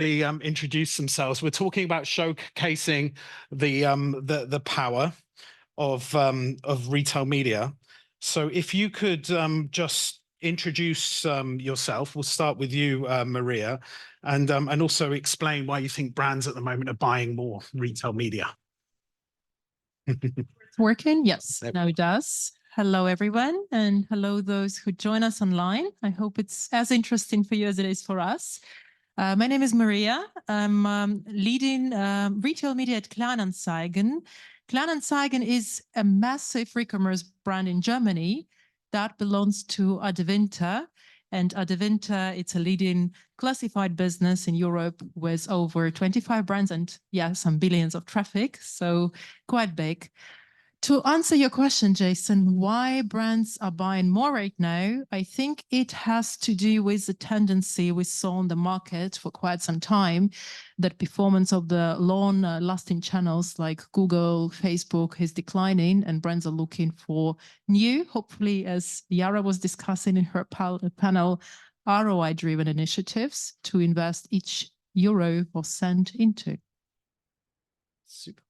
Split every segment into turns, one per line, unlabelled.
They introduce themselves. We're talking about showcasing the power of retail media. So if you could just introduce yourself, we'll start with you, Maria, and also explain why you think brands at the moment are buying more retail media.
It's working? Yes, now it does. Hello, everyone, and hello those who join us online. I hope it's as interesting for you as it is for us. My name is Maria. I'm leading retail media at Kleinanzeigen. Kleinanzeigen is a massive e-commerce brand in Germany that belongs to Adevinta. And Adevinta, it's a leading classified business in Europe with over 25 brands and, yeah, some billions of traffic. So quite big. To answer your question, Jason, why brands are buying more right now, I think it has to do with the tendency we saw on the market for quite some time, that performance of the long-lasting channels like Google, Facebook is declining, and brands are looking for new, hopefully, as Yara was discussing in her panel, ROI-driven initiatives to invest each euro or cent into.
Super.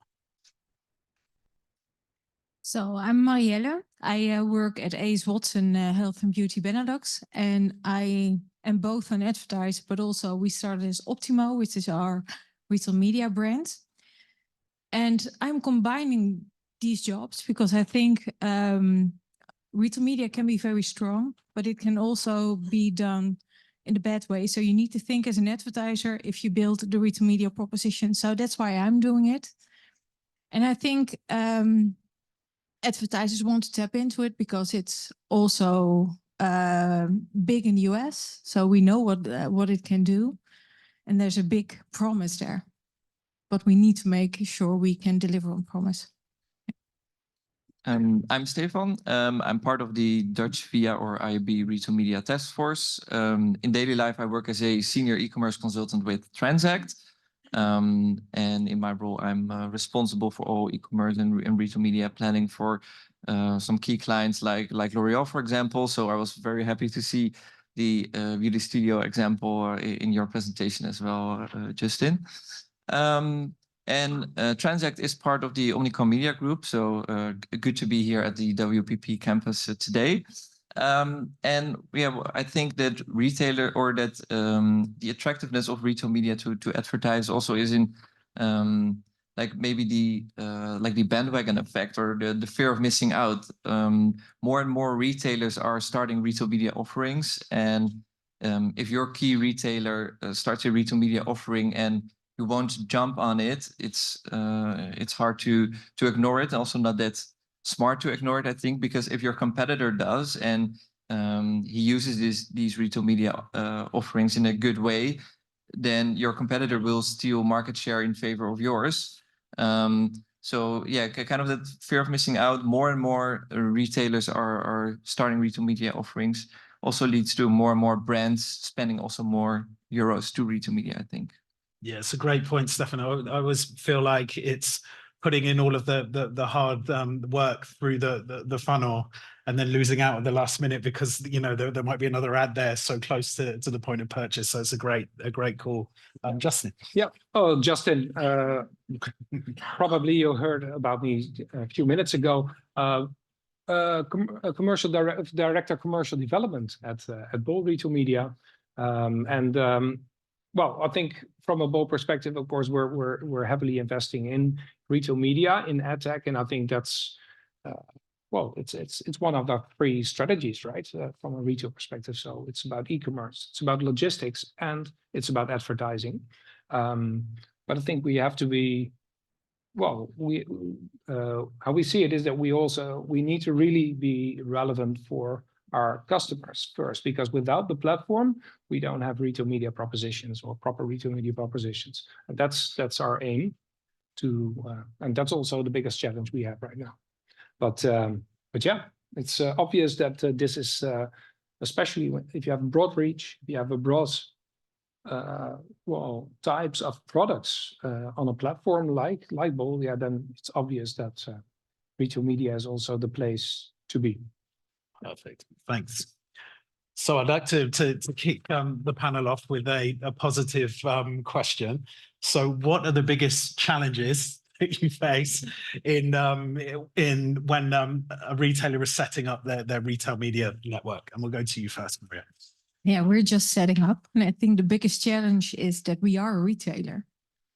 So I'm Marielle. I work at AS Watson Health and Beauty Benelux, and I am both an advertiser, but also we started as Optimo, which is our retail media brand. And I'm combining these jobs because I think retail media can be very strong, but it can also be done in a bad way. So you need to think as an advertiser if you build the retail media proposition. So that's why I'm doing it. And I think advertisers want to tap into it because it's also big in the US. So we know what it can do. And there's a big promise there. But we need to make sure we can deliver on promise.
I'm Stefan. I'm part of the Dutch VIA or IAB Retail Media Task Force. In daily life, I work as a senior e-commerce consultant with Transact. And in my role, I'm responsible for all e-commerce and retail media planning for some key clients like L'Oreal, for example. So I was very happy to see the Beauty Studio example in your presentation as well, Justin. Transact is part of the Omnicom Media Group, so good to be here at the WPP campus today. And yeah, I think that retailer or that the attractiveness of retail media to advertise also is in like maybe the bandwagon effect or the fear of missing out. More and more retailers are starting retail media offerings, and if your key retailer starts a retail media offering and you won't jump on it, it's hard to ignore it. Also, not that smart to ignore it, I think, because if your competitor does and he uses these retail media offerings in a good way, then your competitor will steal market share in favor of yours. So yeah, kind of that fear of missing out. More and more retailers are starting retail media offerings. Also leads to more and more brands spending also more euros to retail media, I think.
Yeah, it's a great point, Stefan. I always feel like it's putting in all of the hard work through the funnel and then losing out at the last minute because, you know, there might be another ad there so close to the point of purchase. So it's a great call. Justin.
Yeah. Oh, Justin, probably you heard about me a few minutes ago. Commercial director, commercial development at Bol Retail Media. Well, I think from a Bol perspective, of course, we're heavily investing in retail media, in ad tech, and I think that's well, it's one of the three strategies, right, from a retail perspective. So it's about e-commerce, it's about logistics, and it's about advertising. But I think we have to be, well, how we see it is that we need to really be relevant for our customers first, because without the platform, we don't have retail media propositions or proper retail media propositions. And that's our aim to, and that's also the biggest challenge we have right now. But yeah, it's obvious that this is, especially if you have broad reach, if you have a broad, well, types of products on a platform like Bol, yeah, then it's obvious that retail media is also the place to be.
Perfect. Thanks. So I'd like to kick the panel off with a positive question. So what are the biggest challenges that you face in when a retailer is setting up their retail media network? And we'll go to you first, Maria.
Yeah, we're just setting up. And I think the biggest challenge is that we are a retailer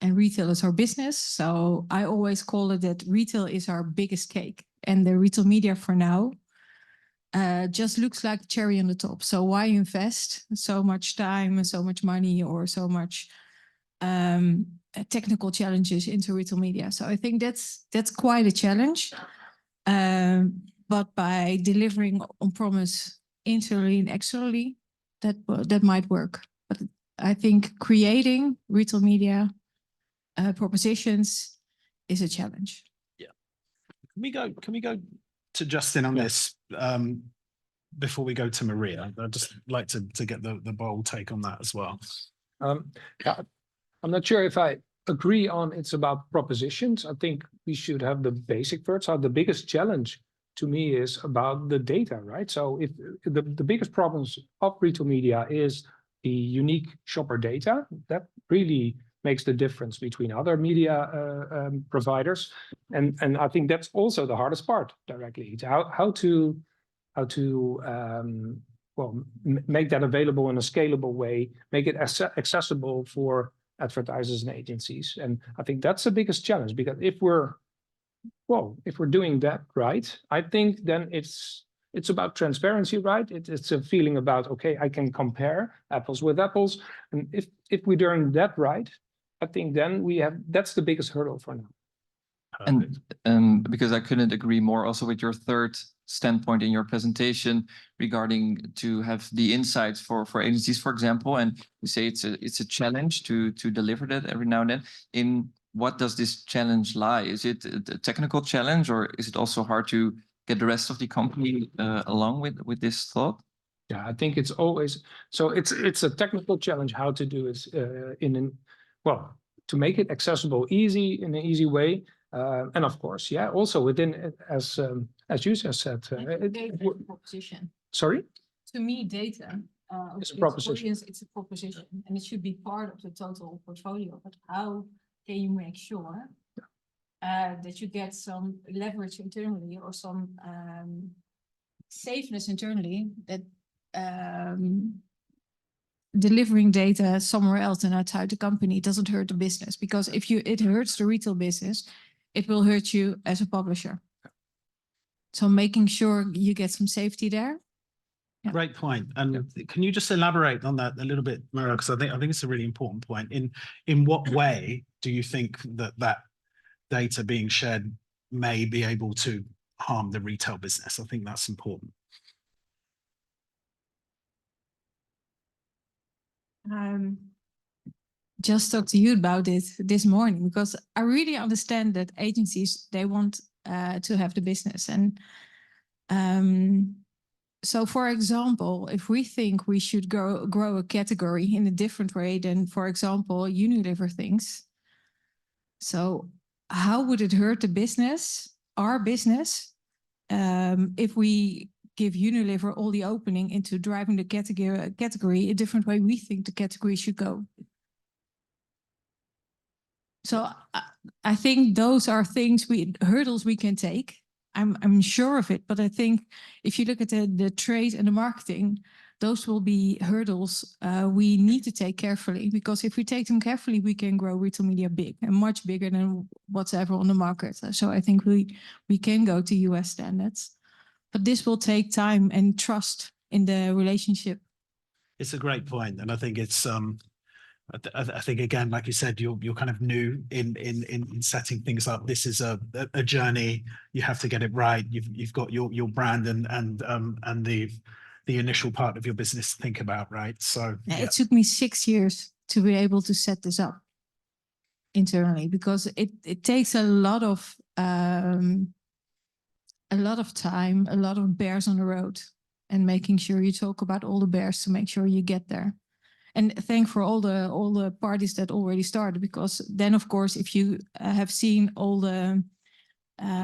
and retail is our business. So I always call it that retail is our biggest cake and the retail media for now just looks like a cherry on the top. So why invest so much time and so much money or so much technical challenges into retail media? So I think that's quite a challenge. But by delivering on promise internally and externally, that might work. But I think creating retail media propositions is a challenge.
Yeah. Can we go to Justin on this before we go to Maria? I'd just like to get the bold take on that as well.
Yeah, I'm not sure if I agree on it's about propositions. I think we should have the basic first. So the biggest challenge to me is about the data, right? So if the biggest problems of retail media is the unique shopper data, that really makes the difference between other media providers. And I think that's also the hardest part directly. It's how to make that available in a scalable way, make it accessible for advertisers and agencies. And I think that's the biggest challenge, because if we're doing that right, I think then it's about transparency, right? It's a feeling about, okay, I can compare apples with apples. And if we're doing that right, I think then that's the biggest hurdle for now.
And because I couldn't agree more also with your third standpoint in your presentation regarding to have the insights for agencies, for example, and you say it's a challenge to deliver that every now and then. In what does this challenge lie? Is it a technical challenge, or is it also hard to get the rest of the company along with this thought?
Yeah, I think it's always so. It's a technical challenge how to do it to make it accessible, in an easy way. And of course, yeah, also within, as you just said,
Proposition.
Sorry?
To me, data
It's a proposition.
It's a proposition, and it should be part of the total portfolio. But how can you make sure that you get some leverage internally or some safeness internally, that delivering data somewhere else than outside the company doesn't hurt the business? Because if it hurts the retail business, it will hurt you as a publisher. So making sure you get some safety there. Yeah.
Great point. And can you just elaborate on that a little bit, Maria? Because I think it's a really important point. In what way do you think that data being shared may be able to harm the retail business? I think that's important.
Just talked to you about it this morning, because I really understand that agencies, they want to have the business. And so, for example, if we think we should grow a category in a different way than, for example, Unilever thinks, so how would it hurt the business, our business, if we give Unilever all the opening into driving the category a different way we think the category should go? So I think those are hurdles we can take. I'm sure of it, but I think if you look at the trade and the marketing, those will be hurdles we need to take carefully, because if we take them carefully, we can grow retail media big and much bigger than what's ever on the market. So I think we can go to US standards, but this will take time and trust in the relationship.
It's a great point, and I think it's I think, again, like you said, you're kind of new in setting things up. This is a journey. You have to get it right. You've got your brand and the initial part of your business to think about, right? So
It took me 6 years to be able to set this up internally, because it takes a lot of time, a lot of bears on the road, and making sure you talk about all the bears to make sure you get there. And thank for all the parties that already started, because then, of course, if you have seen all the,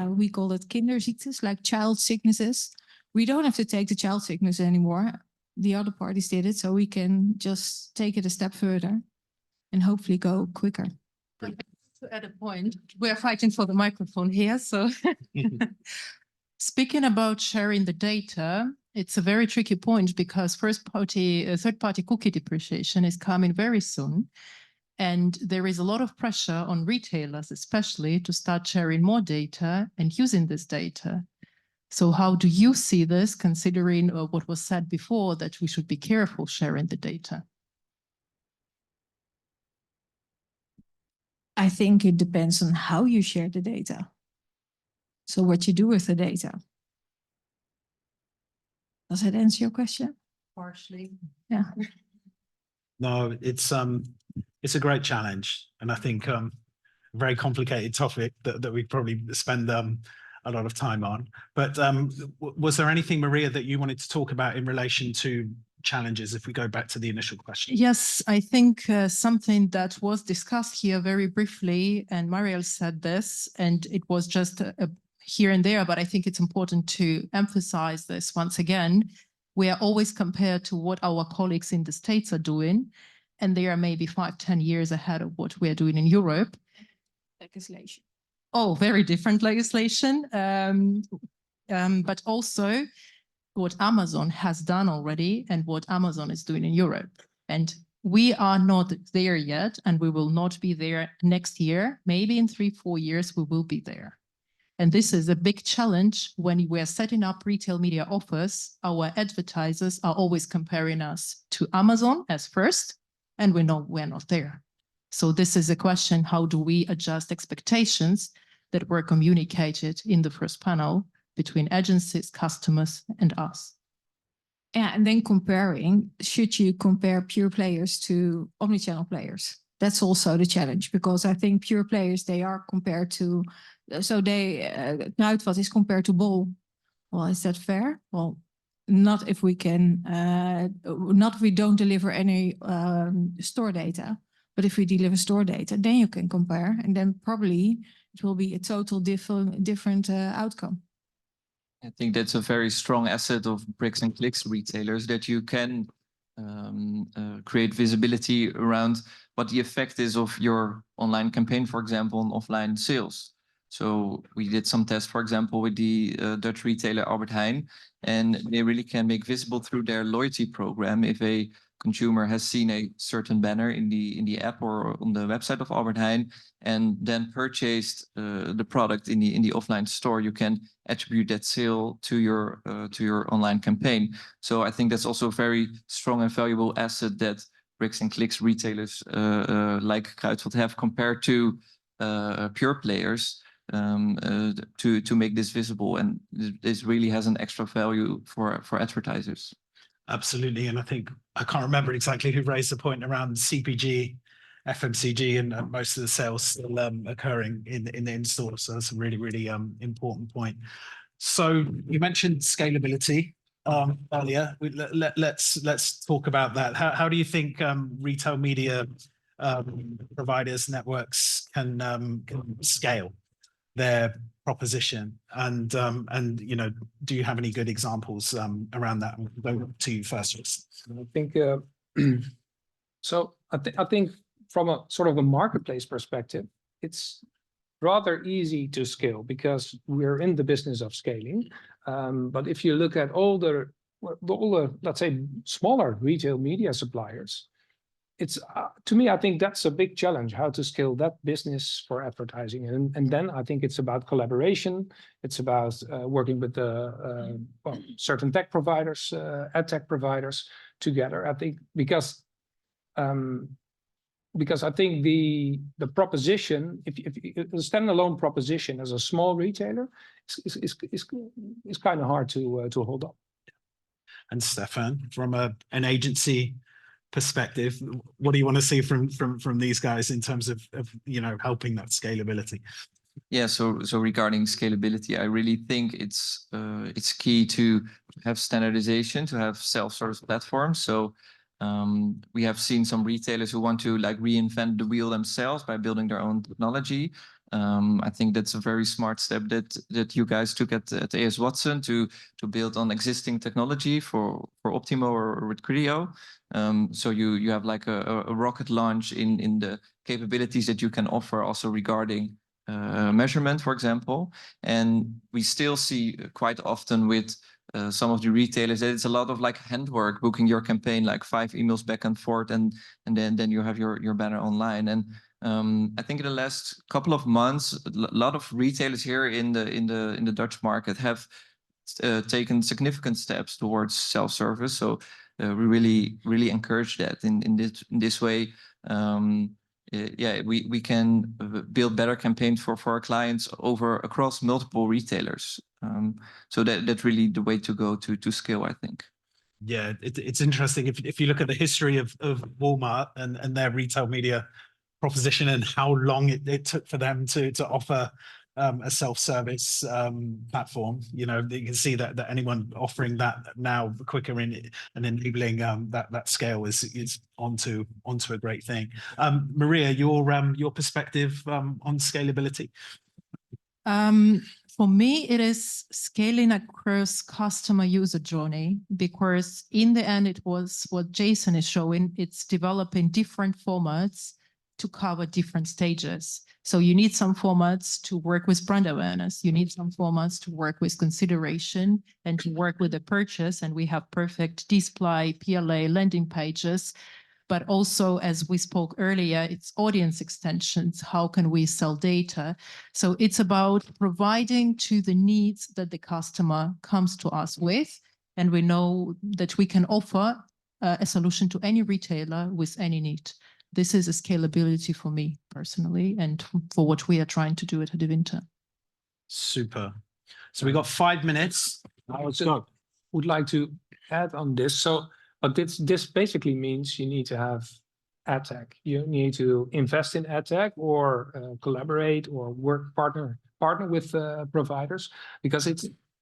we call it kinderziektes, like child sicknesses, we don't have to take the child sickness anymore. the other parties did it, so we can just take it a step further and hopefully go quicker.
To add a point, we're fighting for the microphone here. So speaking about sharing the data, it's a very tricky point because third-party cookie depreciation is coming very soon. And there is a lot of pressure on retailers, especially, to start sharing more data and using this data. So how do you see this, considering what was said before, that we should be careful sharing the data?
I think it depends on how you share the data. So what you do with the data. Does that answer your question?
Partially.
Yeah.
No, it's a great challenge, and I think a very complicated topic that we probably spend a lot of time on. But was there anything, Maria, that you wanted to talk about in relation to challenges, if we go back to the initial question?
Yes, I think something that was discussed here very briefly, and Marielle said this, and it was just here and there, but I think it's important to emphasize this once again. We are always compared to what our colleagues in the States are doing, and they are maybe 5-10 years ahead of what we're doing in Europe.
Legislation.
Oh, very different legislation. But also what Amazon has done already and what Amazon is doing in Europe. And we are not there yet, and we will not be there next year. Maybe in 3-4 years, we will be there. And this is a big challenge when we're setting up retail media offers. Our advertisers are always comparing us to Amazon as first, and we know we're not there. So this is a question, how do we adjust expectations that were communicated in the first panel between agencies, customers, and us?
Yeah, and then comparing, should you compare pure players to omnichannel players? That's also the challenge, because I think pure players, they are compared to, so Kruidvat is compared to Bol. Well, is that fair? Well, not if we can, not if we don't deliver any store data, but if we deliver store data, then you can compare, and then probably it will be a total different outcome.
I think that's a very strong asset of bricks and clicks retailers, that you can create visibility around what the effect is of your online campaign, for example, on offline sales. So we did some tests, for example, with the Dutch retailer Albert Heijn, and they really can make visible through their loyalty program if a consumer has seen a certain banner in the app or on the website of Albert Heijn and then purchased the product in the offline store. You can attribute that sale to your online campaign. So I think that's also a very strong and valuable asset that bricks and clicks retailers like Kruidvat have compared to pure players to make this visible, and this really has an extra value for advertisers.
Absolutely, and I think I can't remember exactly who raised the point around CPG, FMCG, and most of the sales still occurring in the in-store. So that's a really, really important point. So you mentioned scalability earlier. Let's talk about that. How do you think retail media providers, networks can scale their proposition, and you know, do you have any good examples around that? I'll go to you first.
I think so. I think from a sort of a marketplace perspective, it's rather easy to scale because we're in the business of scaling. But if you look at all the let's say smaller retail media suppliers, it's to me, I think that's a big challenge, how to scale that business for advertising. And then I think it's about collaboration. It's about working with the certain tech providers, ad tech providers together. I think because I think the proposition, if a standalone proposition as a small retailer is kind of hard to hold up.
And Stefan, from an agency perspective, what do you want to see from these guys in terms of you know, helping that scalability?
Yeah, so regarding scalability, I really think it's key to have standardization, to have self-service platforms. So we have seen some retailers who want to like reinvent the wheel themselves by building their own technology. I think that's a very smart step that you guys took at AS Watson to build on existing technology for Optimo or with Creo. So you have like a rocket launch in the capabilities that you can offer also regarding measurement, for example. And we still see quite often with some of the retailers that it's a lot of like handwork, booking your campaign, like 5 emails back and forth, and then you have your banner online. And I think in the last couple of months, a lot of retailers here in the Dutch market have taken significant steps towards self-service. So we really encourage that in this way. Yeah, we can build better campaigns for our clients across multiple retailers. So that's really the way to go to scale, I think.
Yeah, it's interesting if you look at the history of Walmart and their retail media proposition and how long it took for them to offer a self-service platform. You know, you can see that anyone offering that now quicker and enabling that scale is onto a great thing. Maria, your perspective on scalability.
For me, it is scaling across customer user journey, because in the end, it was what Jason is showing. It's developing different formats to cover different stages. So you need some formats to work with brand awareness. You need some formats to work with consideration and to work with the purchase. And we have perfect display, PLA, landing pages. But also, as we spoke earlier, it's audience extensions. How can we sell data? So it's about providing to the needs that the customer comes to us with. And we know that we can offer a solution to any retailer with any need. This is a scalability for me personally, and for what we are trying to do at Adevinta.
Super. So we got 5 minutes.
Let's go. Would like to add on this. So, but this basically means you need to have ad tech. You need to invest in ad tech or collaborate or partner with providers, because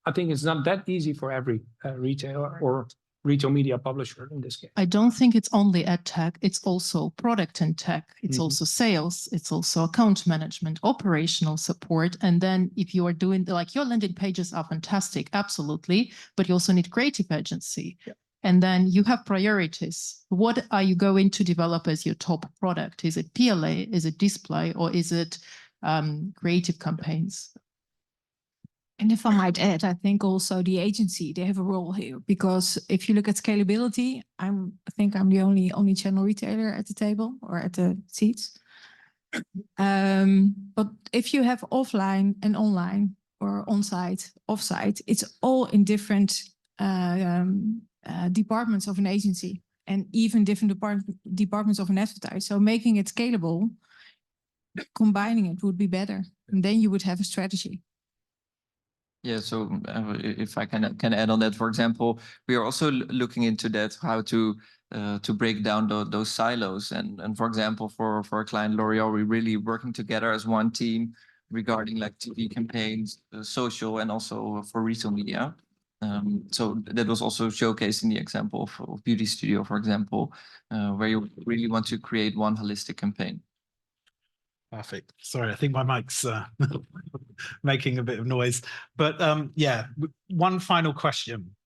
I think it's not that easy for every retailer or retail media publisher in this case.
I don't think it's only ad tech. It's also product and tech. It's also sales. It's also account management, operational support. And then if you are doing like your landing pages are fantastic, absolutely, but you also need creative agency.
Yeah.
And then you have priorities. What are you going to develop as your top product? Is it PLA? Is it display? Or is it creative campaigns?
And if I might add, I think also the agency, they have a role here, because if you look at scalability, I think I'm the only channel retailer at the table or at the seats. But if you have offline and online or on-site, off-site, it's all in different departments of an agency and even different departments of an advertiser. So making it scalable, combining it would be better. And then you would have a strategy.
Yeah, so if I can add on that, for example, we are also looking into that, how to break down those silos. And for example, for our client L'Oreal, we're really working together as one team regarding like TV campaigns, social, and also for retail media. So that was also showcased in the example of Beauty Studio, for example, where you really want to create one holistic campaign.
Perfect. Sorry, I think my mic's making a bit of noise. But yeah, one final question.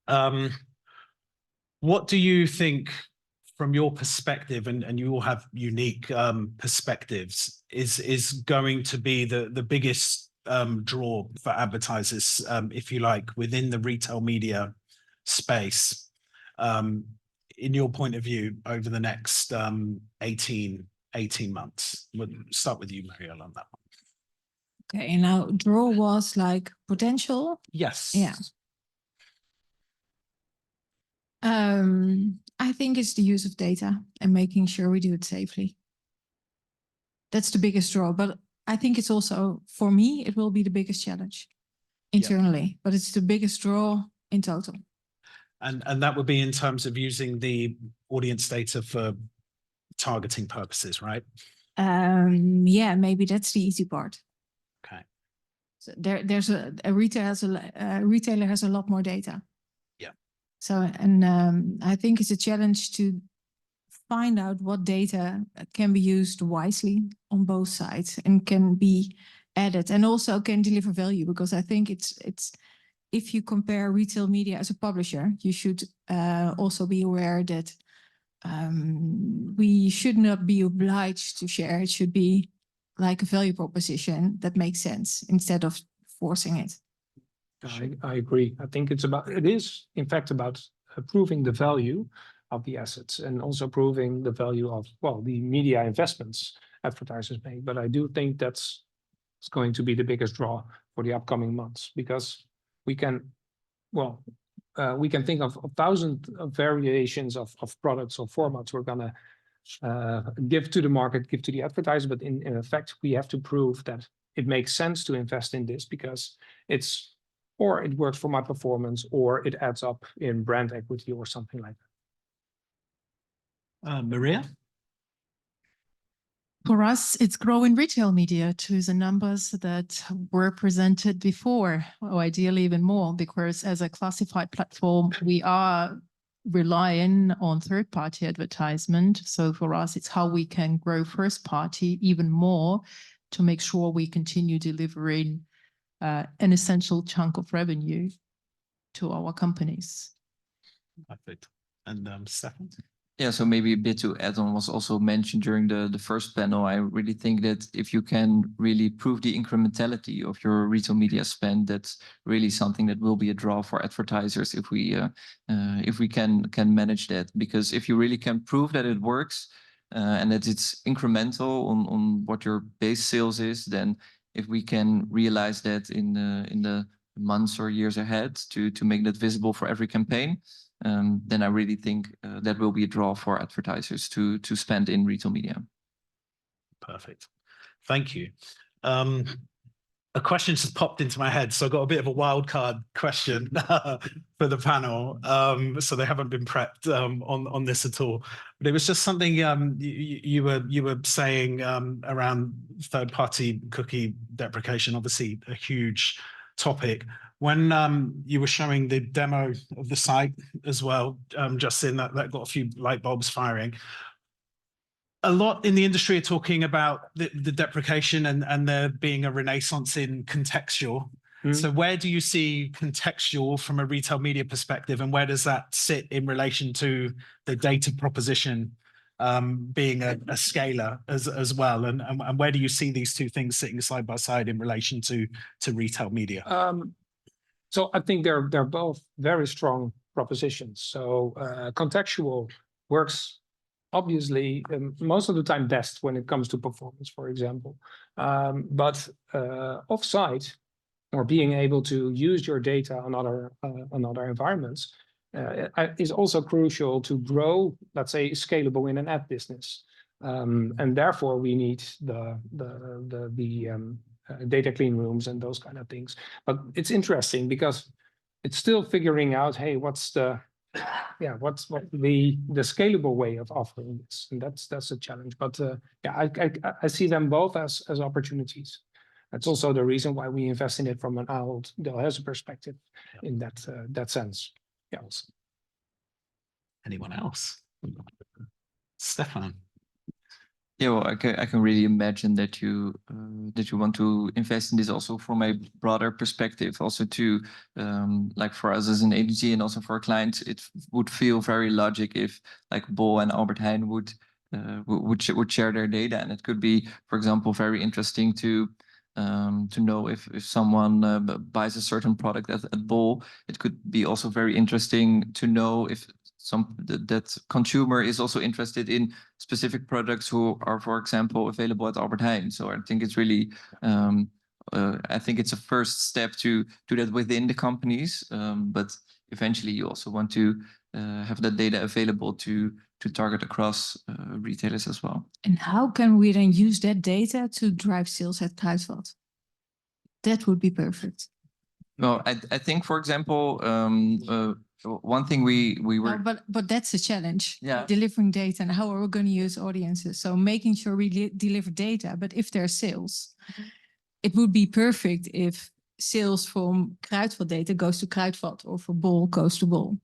What do you think, from your perspective, and you all have unique perspectives, is going to be the biggest draw for advertisers, if you like, within the retail media space, in your point of view, over the next 18 months? We'll start with you, Marielle, on that one.
Okay, now draw was like potential.
Yes.
Yeah. I think it's the use of data and making sure we do it safely. That's the biggest draw, but I think it's also, for me, it will be the biggest challenge internally, but it's the biggest draw in total.
And that would be in terms of using the audience data for targeting purposes, right?
Yeah, maybe that's the easy part.
Okay.
So there's a retailer has a lot more data.
Yeah.
So, and I think it's a challenge find out what data can be used wisely on both sides and can be added and also can deliver value. Because I think it's if you compare retail media as a publisher, you should also be aware that we should not be obliged to share. It should be like a value proposition that makes sense instead of forcing it.
I agree. I think it is in fact about proving the value of the assets and also proving the value of, well, the media investments advertisers make. But I do think that's going to be the biggest draw for the upcoming months, because we can, well, we can think of 1,000 variations of products or formats we're gonna give to the market, give to the advertiser. But in effect, we have to prove that it makes sense to invest in this because it's, or it works for my performance, or it adds up in brand equity or something like that.
Maria?
For us, it's growing retail media to the numbers that were presented before, or ideally even more, because as a classified platform, we are relying on third-party advertisement. So for us, it's how we can grow first-party even more to make sure we continue delivering an essential chunk of revenue to our companies.
Perfect. And Stefan?
Yeah, so maybe a bit to add on was also mentioned during the first panel. I really think that if you can really prove the incrementality of your retail media spend, that's really something that will be a draw for advertisers if we can manage that. Because if you really can prove that it works and that it's incremental on what your base sales is, then if we can realize that in the months or years ahead to make that visible for every campaign, then I really think that will be a draw for advertisers to spend in retail media.
Perfect. Thank you. A question just popped into my head, so I got a bit of a wild card question for the panel. So they haven't been prepped on this at all. But it was just something you were saying around third-party cookie deprecation. Obviously, a huge topic. When you were showing the demo of the site as well, just in that got a few light bulbs firing. A lot in the industry are talking about the deprecation and there being a renaissance in contextual. So where do you see contextual from a retail media perspective, and where does that sit in relation to the data proposition being a scaler as well? And where do you see these two things sitting side by side in relation to retail media?
So I think they're both very strong propositions. So contextual works obviously most of the time best when it comes to performance, for example. But offsite, or being able to use your data on other environments, is also crucial to grow, let's say, scalable in an ad business. And therefore we need the data clean rooms and those kind of things. But it's interesting because it's still figuring out, hey, what's the scalable way of offering this, and that's a challenge. But I see them both as opportunities. That's also the reason why we invest in it from an Ahold Delhaize perspective, in that sense. Yeah.
Anyone else? Stefan?
Yeah, well, I can really imagine that you want to invest in this also from a broader perspective, also to like for us as an agency and also for our clients, it would feel very logic if like Bol and Albert Heijn would share their data, and it could be, for example, very interesting to know if someone buys a certain product at Bol. It could be also very interesting to know if that consumer is also interested in specific products who are, for example, available at Albert Heijn. So I think it's really, I think it's a first step to do that within the companies. But eventually you also want to have that data available to target across retailers as well.
And how can we then use that data to drive sales at Kruidvat? That would be perfect.
Well, I think, for example, one thing we were...
No, but that's a challenge.
Yeah.
Delivering data and how are we going to use audiences? So making sure we deliver data, but if there's sales, it would be perfect if sales from Kruidvat data goes to Kruidvat or for Bol goes to Bol.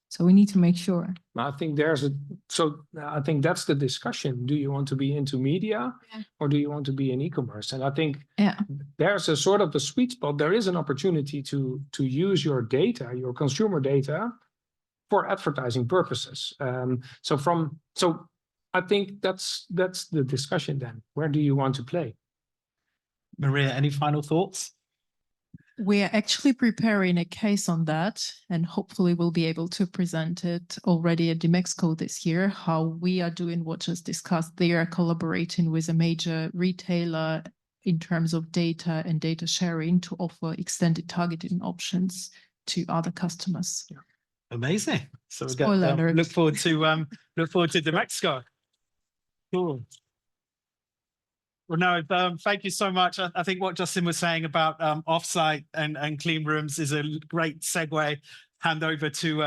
So we need to make sure.
I think I think that's the discussion. Do you want to be into media or do you want to be in e-commerce? And I think there's a sort of a sweet spot. There is an opportunity to use your data, your consumer data, for advertising purposes. So I think that's the discussion then. Where do you want to play?
Maria, any final thoughts?
We are actually preparing a case on that, and hopefully we'll be able to present it already at Demexco this year, how we are doing what just discussed. They are collaborating with a major retailer in terms of data and data sharing to offer extended targeting options to other customers.
Yeah.
Amazing. So we
Spoiler alert.
look forward to Demexco. Cool. Well, no, thank you so much. I think what Justin was saying about offsite and clean rooms is a great segue. Hand over to